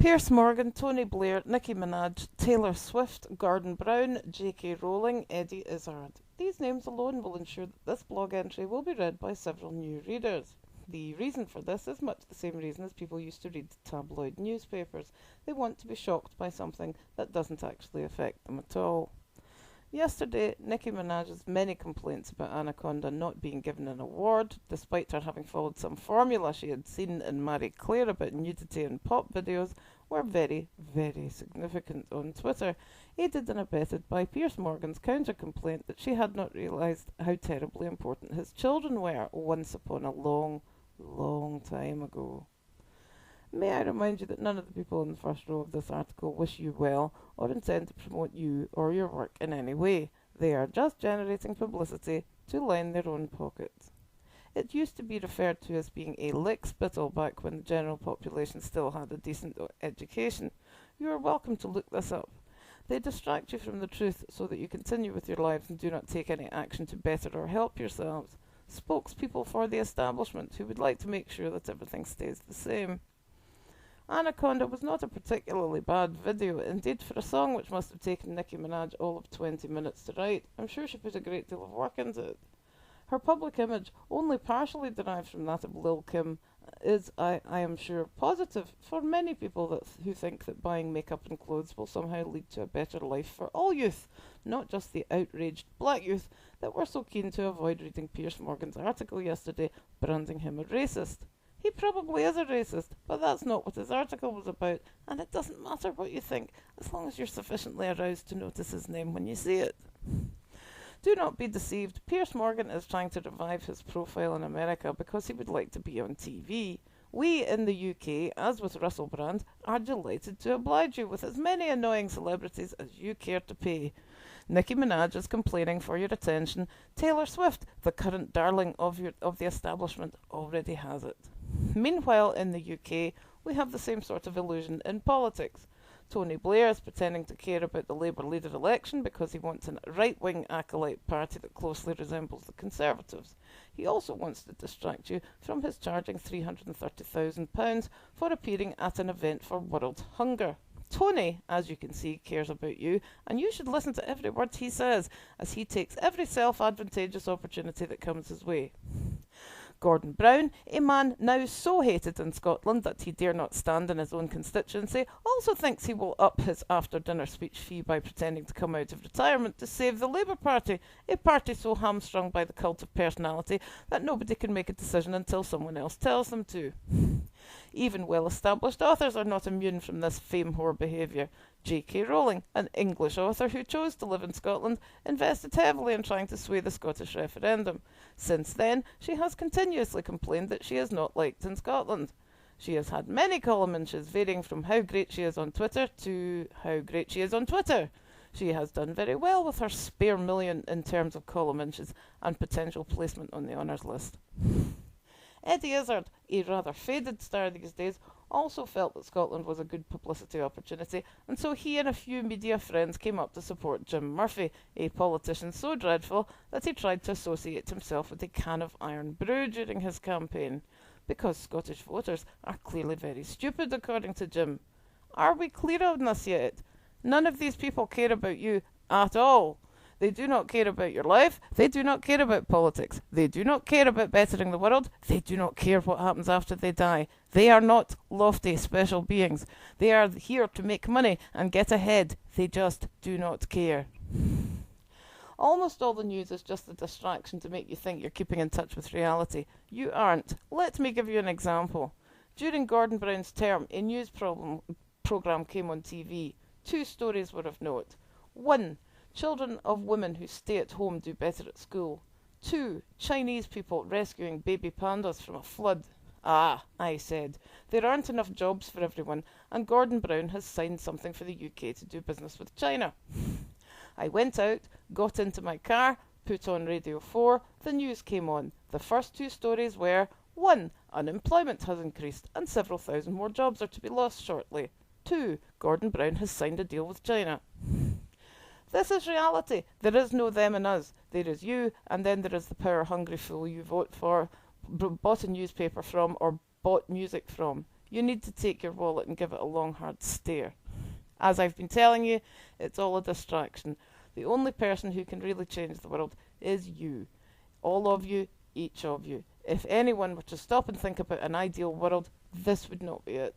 Piers Morgan, Tony Blair, Nicki Minaj, Taylor Swift, Gordon Brown, J.K. Rowling, Eddie Izzard. These names alone will ensure that this blog entry will be read by several new readers. The reason for this is much the same reason as people used to read tabloid newspapers. They want to be shocked by something that doesn't actually affect them at all. Yesterday, Nicki Minaj's many complaints about Anaconda not being given an award, despite her having followed some formula she had seen in Marie Claire about nudity in pop videos, were very, very significant on Twitter, aided and abetted by Piers Morgan's counter-complaint that she had not realised how terribly important his children were once upon a long, long time ago. May I remind you that none of the people in the first row of this article wish you well or intend to promote you or your work in any way. They are just generating publicity to line their own pockets. It used to be referred to as being a lickspittle back when the general population still had a decent education. You are welcome to look this up. They distract you from the truth so that you continue with your lives and do not take any action to better or help yourselves. Spokespeople for the establishment who would like to make sure that everything stays the same. Anaconda was not a particularly bad video. Indeed, for a song which must have taken Nicki Minaj all of 20 minutes to write, I'm sure she put a great deal of work into it. Her public image, only partially derived from that of Lil' Kim, is, I am sure, positive for many people who think that buying makeup and clothes will somehow lead to a better life for all youth, not just the outraged black youth that were so keen to avoid reading Piers Morgan's article yesterday, branding him a racist. He probably is a racist, but that's not what his article was about, and it doesn't matter what you think, as long as you're sufficiently aroused to notice his name when you see it. Do not be deceived. Piers Morgan is trying to revive his profile in America because he would like to be on TV. We in the UK, as with Russell Brand, are delighted to oblige you with as many annoying celebrities as you care to pay. Nicki Minaj is complaining for your attention. Taylor Swift, the current darling of the establishment, already has it. Meanwhile, in the UK, we have the same sort of illusion in politics. Tony Blair is pretending to care about the Labour leader election because he wants a right-wing acolyte party that closely resembles the Conservatives. He also wants to distract you from his charging £330,000 for appearing at an event for world hunger. Tony, as you can see, cares about you, and you should listen to every word he says, as he takes every self-advantageous opportunity that comes his way. Gordon Brown, a man now so hated in Scotland that he dare not stand in his own constituency, also thinks he will up his after-dinner speech fee by pretending to come out of retirement to save the Labour Party, a party so hamstrung by the cult of personality that nobody can make a decision until someone else tells them to. Even well-established authors are not immune from this fame-whore behaviour. J.K. Rowling, an English author who chose to live in Scotland, invested heavily in trying to sway the Scottish referendum. Since then, she has continuously complained that she is not liked in Scotland. She has had many column inches, varying from how great she is on Twitter to how great she is on Twitter. She has done very well with her spare million in terms of column inches and potential placement on the honours list. Eddie Izzard, a rather faded star these days, also felt that Scotland was a good publicity opportunity, and so he and a few media friends came up to support Jim Murphy, a politician so dreadful that he tried to associate himself with a can of Iron Brew during his campaign, because Scottish voters are clearly very stupid, according to Jim. Are we clear on this yet? None of these people care about you at all. They do not care about your life. They do not care about politics. They do not care about bettering the world. They do not care what happens after they die. They are not lofty, special beings. They are here to make money and get ahead. They just do not care. Almost all the news is just a distraction to make you think you're keeping in touch with reality. You aren't. Let me give you an example. During Gordon Brown's term, a news programme came on TV. 2 stories were of note. 1. Children of women who stay at home do better at school. 2. Chinese people rescuing baby pandas from a flood. Ah, I said, there aren't enough jobs for everyone, and Gordon Brown has signed something for the UK to do business with China. I went out, got into my car, put on Radio 4, the news came on. The first 2 stories were, 1. Unemployment has increased, and several thousand more jobs are to be lost shortly. 2. Gordon Brown has signed a deal with China. This is reality. There is no them and us. There is you, and then there is the power-hungry fool you vote for, bought a newspaper from, or bought music from. You need to take your wallet and give it a long, hard stare. As I've been telling you, it's all a distraction. The only person who can really change the world is you. All of you, each of you. If anyone were to stop and think about an ideal world, this would not be it.